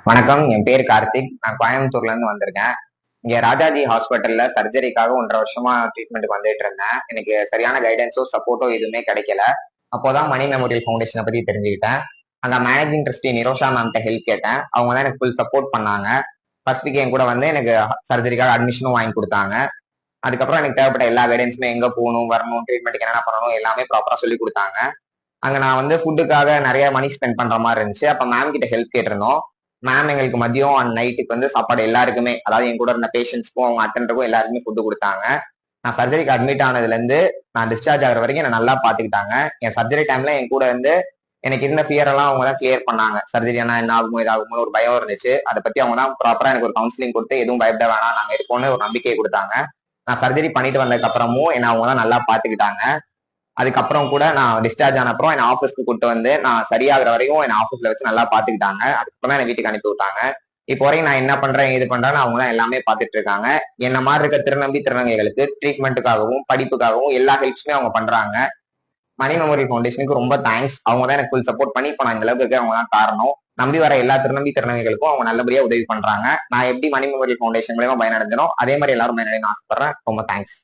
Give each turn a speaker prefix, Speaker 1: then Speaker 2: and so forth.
Speaker 1: வணக்கம். என் பேர் கார்த்திக். நான் கோயம்புத்தூர்ல இருந்து வந்திருக்கேன். இங்க ராஜாஜி ஹாஸ்பிட்டல்ல சர்ஜரிக்காக 1.5 வருஷமா ட்ரீட்மெண்ட்டுக்கு வந்துட்டு இருந்தேன். எனக்கு சரியான கைடன்ஸோ, சப்போர்ட்டோ எதுவுமே கிடைக்கல. அப்போதான் மணி மெமோரியல் ஃபவுண்டேஷன பத்தி தெரிஞ்சுக்கிட்டேன். அங்க மேனேஜிங் ட்ரஸ்டி நிரோஷா மேம்ட்ட ஹெல்ப் கேட்டேன். அவங்க தான் எனக்கு ஃபுல் சப்போர்ட் பண்ணாங்க. ஃபர்ஸ்ட் வீக் என் கூட வந்து எனக்கு சர்ஜரிக்காக அட்மிஷனும் வாங்கி குடுத்தாங்க. அதுக்கப்புறம் எனக்கு தேவைப்பட்ட எல்லா கைடன்ஸுமே எங்க போணும், வரணும், ட்ரீட்மெண்ட்டுக்கு என்னென்ன பண்ணணும் எல்லாமே ப்ராப்பரா சொல்லிக் குடுத்தாங்க. அங்க நான் வந்து ஃபுட்டுக்காக நிறைய மணி ஸ்பெண்ட் பண்ற மாதிரி இருந்துச்சு. அப்ப மேம் கிட்ட ஹெல்ப் கேட்டிருந்தோம். மேம் எங்களுக்கு மதியம் அண்ட் நைட்டுக்கு வந்து சாப்பாடு எல்லாருக்குமே, அதாவது என் கூட இருந்த பேஷண்ட்ஸ்க்கும் அவங்க அட்டெண்டருக்கும் எல்லாருக்குமே ஃபுட்டு குடுத்தாங்க. நான் சர்ஜரிக்கு அட்மிட் ஆனதுல இருந்து நான் டிஸ்சார்ஜ் ஆகுற வரைக்கும் என்ன நல்லா பாத்துக்கிட்டாங்க. என் சர்ஜரி டைம்ல என் கூட இருந்து எனக்கு இருந்த ஃபியர் எல்லாம் அவங்க தான் கிளியர் பண்ணாங்க. சர்ஜரி ஆனா என்ன ஆகுமோ இதாகுமோ ஒரு பயம் இருந்துச்சு. அதை பத்தி அவங்க தான் ப்ராப்பரா எனக்கு ஒரு கவுன்சிலிங் கொடுத்து எதுவும் பயப்பட வேணாம், நாங்க இருக்கோம்னு ஒரு நம்பிக்கையை கொடுத்தாங்க. நான் சர்ஜரி பண்ணிட்டு வந்ததுக்கு அப்புறமும் என்ன அவங்க தான் நல்லா பாத்துக்கிட்டாங்க. அதுக்கப்புறம் கூட நான் டிஸ்சார்ஜ் ஆன அப்புறம் என்ன ஆஃபீஸ்க்கு கூட்டு வந்து நான் சரியாகிற வரையும் என்ன ஆஃபீஸ்ல வச்சு நல்லா பாத்துக்கிட்டாங்க. அதுக்கப்புறம் தான் என்ன வீட்டுக்கு அனுப்பி விட்டாங்க. இப்போ வரைக்கும் நான் என்ன பண்றேன் ஏது பண்றேன்னு அவங்க தான் எல்லாமே பாத்துட்டு இருக்காங்க. என்ன மாதிரி இருக்க திருநம்பி திருநங்கைகளுக்கு ட்ரீட்மெண்ட்டுக்காகவும் படிப்புக்காகவும் எல்லா ஹெல்ப்ஸுமே அவங்க பண்றாங்க. மணி மெமோரி ஃபவுண்டேஷனுக்கு ரொம்ப தேங்க்ஸ். அவங்க தான் எனக்கு ஃபுல் சப்போர்ட் பண்ணி இப்போ நான் இந்த அளவுக்கு இருக்க அவங்க தான் காரணம். நம்பி வர எல்லா திருநம்பி திருநங்கைகளுக்கும் அவங்க நல்லபடியா உதவி பண்றாங்க. நான் எப்படி மணி மெமோரி ஃபவுண்டேஷன் மூலமா பயனடைஞ்சனோ அதே மாதிரி எல்லாரும் பயனடையணும்னு ஆசைப்படுறேன். ரொம்ப தேங்க்ஸ்.